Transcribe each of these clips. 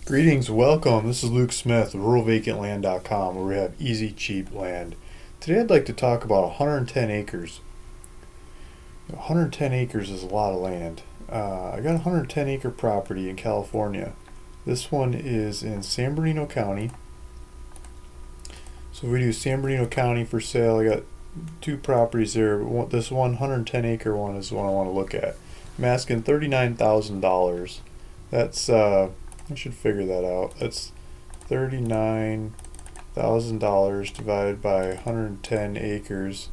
Greetings, welcome. This is Luke Smith of RuralVacantLand.com, where we have easy, cheap land. Today I'd like to talk about 110 acres. 110 acres is a lot of land. I got a 110 acre property in California. This one is in San Bernardino County. So we do San Bernardino County for sale. I got two properties there, but this 110 acre one is the one I want to look at. I'm asking $39,000. That's I should figure that out. That's $39,000 divided by 110 acres.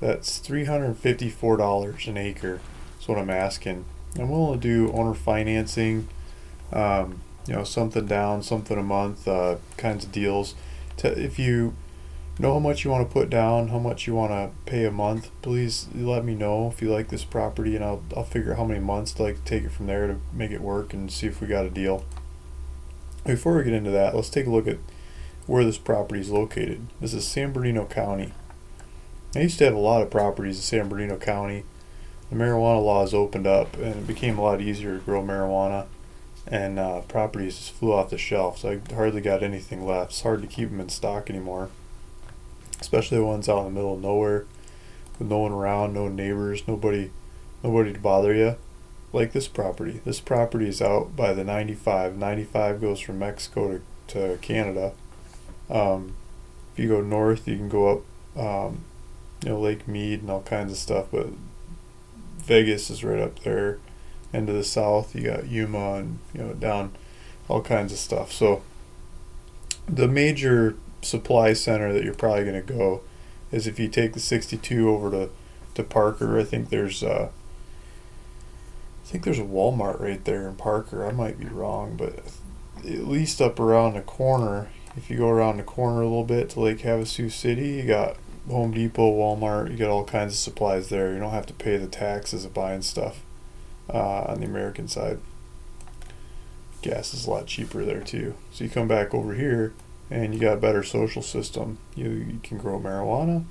That's $354 an acre. That's what I'm asking. I'm willing to do owner financing, something down, something a month, kinds of deals. If you know how much you want to put down, how much you want to pay a month, please let me know if you like this property, and I'll figure out how many months to take it from there to make it work and see if we got a deal. Before we get into that, let's take a look at where this property is located. This is San Bernardino County. I used to have a lot of properties in San Bernardino County. The marijuana laws opened up and it became a lot easier to grow marijuana, and properties just flew off the shelf, so I hardly got anything left. It's hard to keep them in stock anymore, especially the ones out in the middle of nowhere with no one around, no neighbors, nobody to bother you. Like this property. This property is out by the 95. 95 goes from Mexico to Canada. If you go north, you can go up, Lake Mead and all kinds of stuff, but Vegas is right up there. And to the south, you got Yuma and, down all kinds of stuff. So the major supply center that you're probably going to go is if you take the 62 over to Parker. I think there's a Walmart right there in Parker. I might be wrong, but at least up around the corner, if you go around the corner a little bit to Lake Havasu City, you got Home Depot, Walmart, you got all kinds of supplies there. You don't have to pay the taxes of buying stuff on the American side. Gas is a lot cheaper there too. So you come back over here and you got a better social system. You can grow marijuana.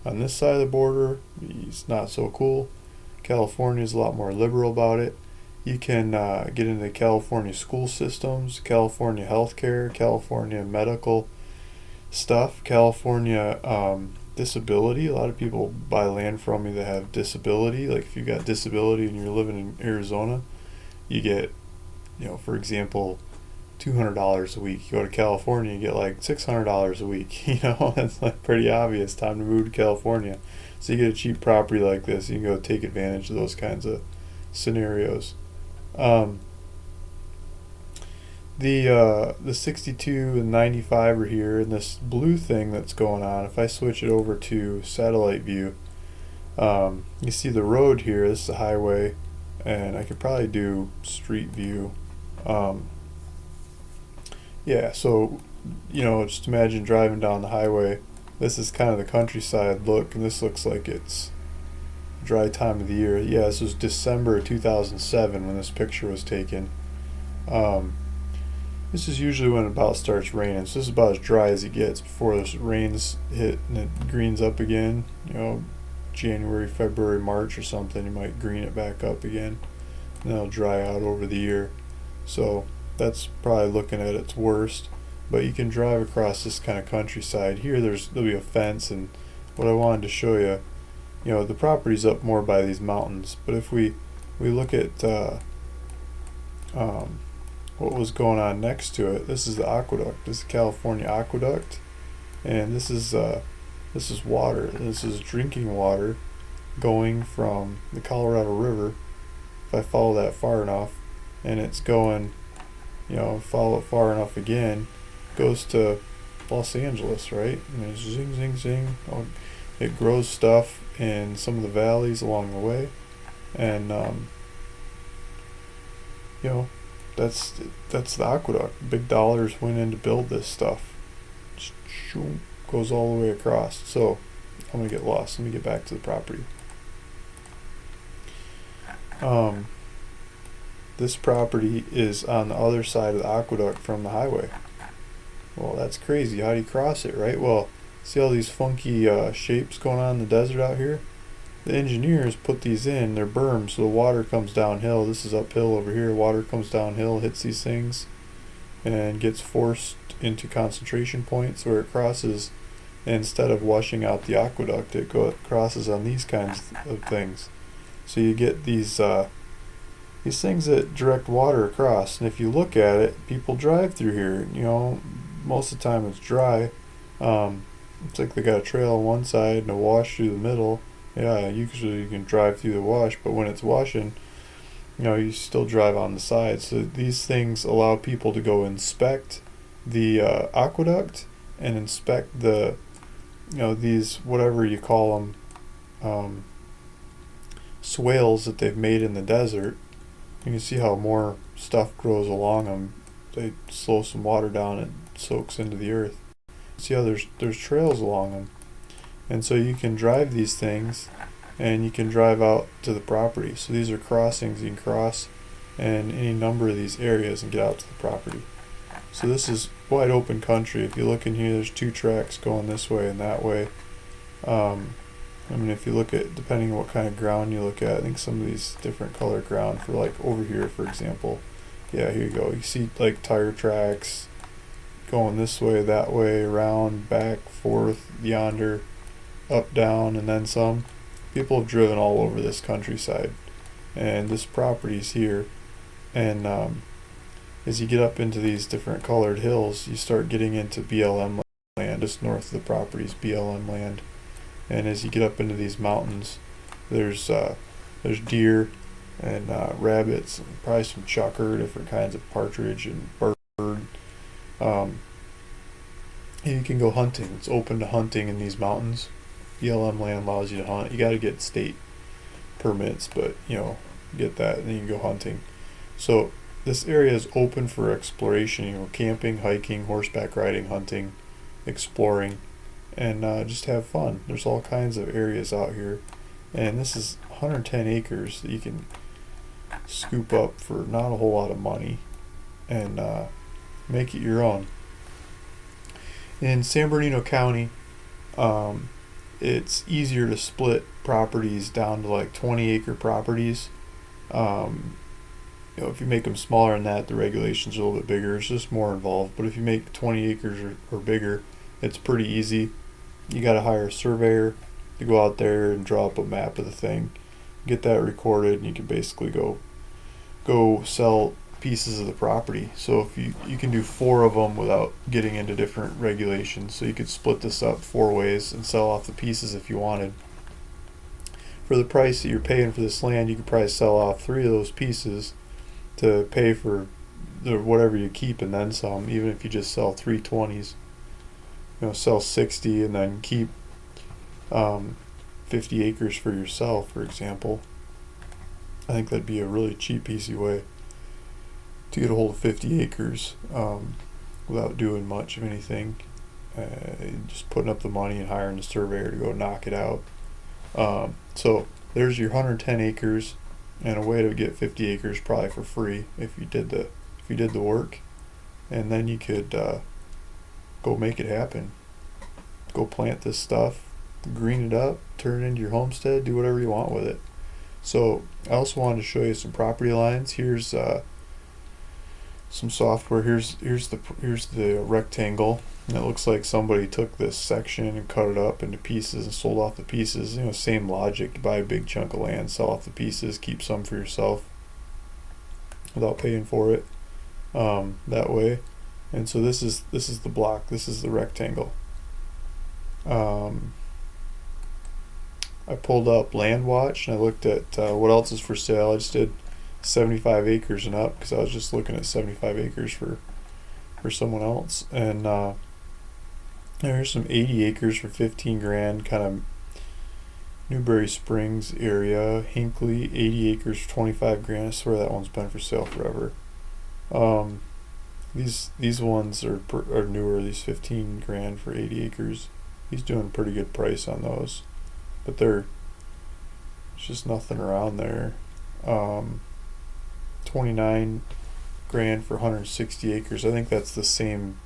On this side of the border, it's not so cool. California is a lot more liberal about it. You can get into California school systems, California healthcare, California medical stuff, California disability. A lot of people buy land from me that have disability. Like if you got disability and you're living in Arizona, you get, for example, $200 a week. You go to California, you get like $600 a week. That's like pretty obvious. Time to move to California. So you get a cheap property like this, you can go take advantage of those kinds of scenarios. The 62 and 95 are here, and this blue thing that's going on, if I switch it over to satellite view, you see the road here. This is the highway, and I could probably do street view. So just imagine driving down the highway. This is kind of the countryside look, and this looks like it's dry time of the year. Yeah, this was December 2007 when this picture was taken. This is usually when it about starts raining, so this is about as dry as it gets before the rains hit and it greens up again. January, February, March or something, you might green it back up again, and then it'll dry out over the year. So that's probably looking at its worst. But you can drive across this kind of countryside. Here there'll be a fence, and what I wanted to show you, the property's up more by these mountains. But if we look at what was going on next to it, this is the aqueduct. This is the California aqueduct, and this is water. This is drinking water going from the Colorado River. If I follow that far enough, and it's going, follow it far enough again, goes to Los Angeles, right? And it's zing, zing, zing. It grows stuff in some of the valleys along the way, and that's the aqueduct. Big dollars went in to build this stuff. Goes all the way across. So I'm gonna get lost. Let me get back to the property. This property is on the other side of the aqueduct from the highway. Well, that's crazy. How do you cross it, right? Well, see all these funky shapes going on in the desert out here? The engineers put these in, they're berms, so the water comes downhill. This is uphill over here. Water comes downhill, hits these things, and gets forced into concentration points where it crosses. Instead of washing out the aqueduct, it crosses on these kinds of things. So you get these things that direct water across. And if you look at it, people drive through here. Most of the time it's dry. It's like they got a trail on one side and a wash through the middle. Yeah, usually you can drive through the wash, but when it's washing, you still drive on the side. So these things allow people to go inspect the aqueduct and inspect the, these, whatever you call them, swales that they've made in the desert. You can see how more stuff grows along them. They slow some water down and soaks into the earth. See how there's trails along them. And so you can drive these things and you can drive out to the property. So these are crossings you can cross in any number of these areas and get out to the property. So this is wide open country. If you look in here, there's 2 tracks going this way and that way. If you look at, depending on what kind of ground you look at, I think some of these different color ground for like over here, for example. Yeah, here you go. You see like tire tracks going this way, that way, around, back, forth, yonder, up, down, and then some. People have driven all over this countryside, and this property's here. And as you get up into these different colored hills, you start getting into BLM land. Just north of the property's BLM land. And as you get up into these mountains, there's deer and rabbits, and probably some chukar, different kinds of partridge and bird. You can go hunting. It's open to hunting in these mountains. BLM land allows you to hunt. You got to get state permits, but get that and then you can go hunting. So this area is open for exploration. Camping, hiking, horseback riding, hunting, exploring, and just have fun. There's all kinds of areas out here, and this is 110 acres that you can scoop up for not a whole lot of money and make it your own. In San Bernardino County, it's easier to split properties down to like 20-acre properties. If you make them smaller than that, the regulations are a little bit bigger. It's just more involved. But if you make 20 acres or bigger, it's pretty easy. You got to hire a surveyor to go out there and draw up a map of the thing, get that recorded, and you can basically go sell pieces of the property. So if you can do 4 of them without getting into different regulations. So you could split this up 4 ways and sell off the pieces if you wanted. For the price that you're paying for this land, you could probably sell off 3 of those pieces to pay for whatever you keep and then some. Even if you just sell 3 20s, sell 60 and then keep 50 acres for yourself, for example. I think that'd be a really cheap, easy way to get a hold of 50 acres without doing much of anything. Just putting up the money and hiring a surveyor to go knock it out. So there's your 110 acres and a way to get 50 acres probably for free if you did the work, and then you could go make it happen. Go plant this stuff, green it up, turn it into your homestead, do whatever you want with it. So I also wanted to show you some property lines. Here's some software. Here's the rectangle, and it looks like somebody took this section and cut it up into pieces and sold off the pieces. Same logic. You buy a big chunk of land, sell off the pieces, keep some for yourself without paying for it that way. And so this is the block. This is the rectangle. I pulled up Land Watch and I looked at what else is for sale. I just did 75 acres and up because I was just looking at 75 acres for someone else. And there's some 80 acres for 15 grand, kind of Newberry Springs area. Hinckley, 80 acres for 25 grand. I swear that one's been for sale forever. These ones are newer. These 15 grand for 80 acres. He's doing a pretty good price on those, but there's just nothing around there. 29 grand for 160 acres. I think that's the same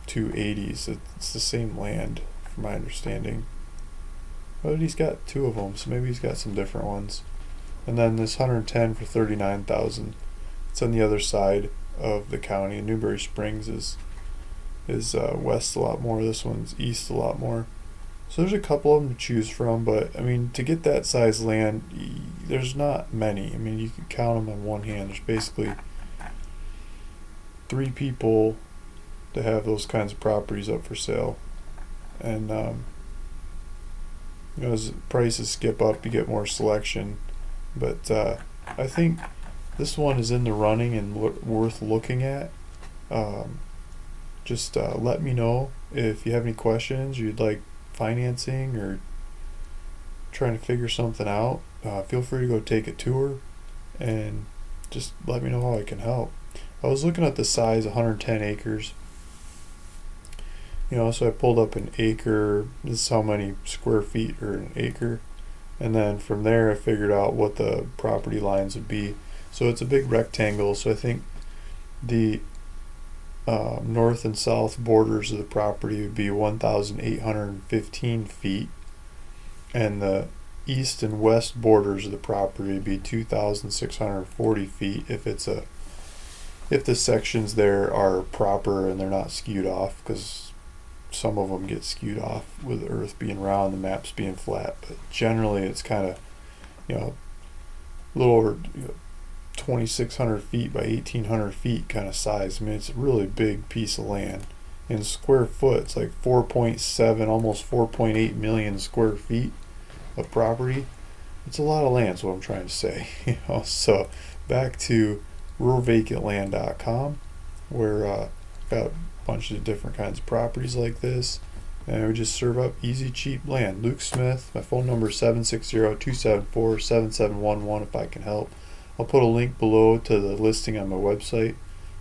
280s. It's the same land, from my understanding. But he's got 2 of them, so maybe he's got some different ones. And then this 110 for 39,000. It's on the other side of the county. Newberry Springs is west a lot more. This one's east a lot more. So there's a couple of them to choose from, but I mean, to get that size land, there's not many. I mean, you can count them on one hand. There's basically 3 people that have those kinds of properties up for sale, and as prices skip up, you get more selection. But I think this one is in the running and worth looking at. Just let me know if you have any questions, you'd like financing, or trying to figure something out. Feel free to go take a tour and just let me know how I can help. I was looking at the size, 110 acres. So I pulled up an acre. This is how many square feet are an acre. And then from there I figured out what the property lines would be. So it's a big rectangle, so I think the north and south borders of the property would be 1,815 feet, and the east and west borders of the property would be 2,640 feet if the sections there are proper and they're not skewed off, because some of them get skewed off with the earth being round, the maps being flat. But generally it's kind of a little over 2,600 feet by 1,800 feet kind of size. I mean, it's a really big piece of land. In square foot, it's like 4.7, almost 4.8 million square feet of property. It's a lot of land, is what I'm trying to say. So back to ruralvacantland.com, where I've got a bunch of different kinds of properties like this, and we just serve up easy, cheap land. Luke Smith. My phone number is 760-274-7711 if I can help. I'll put a link below to the listing on my website,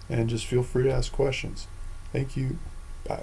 and just feel free to ask questions. Thank you. Bye.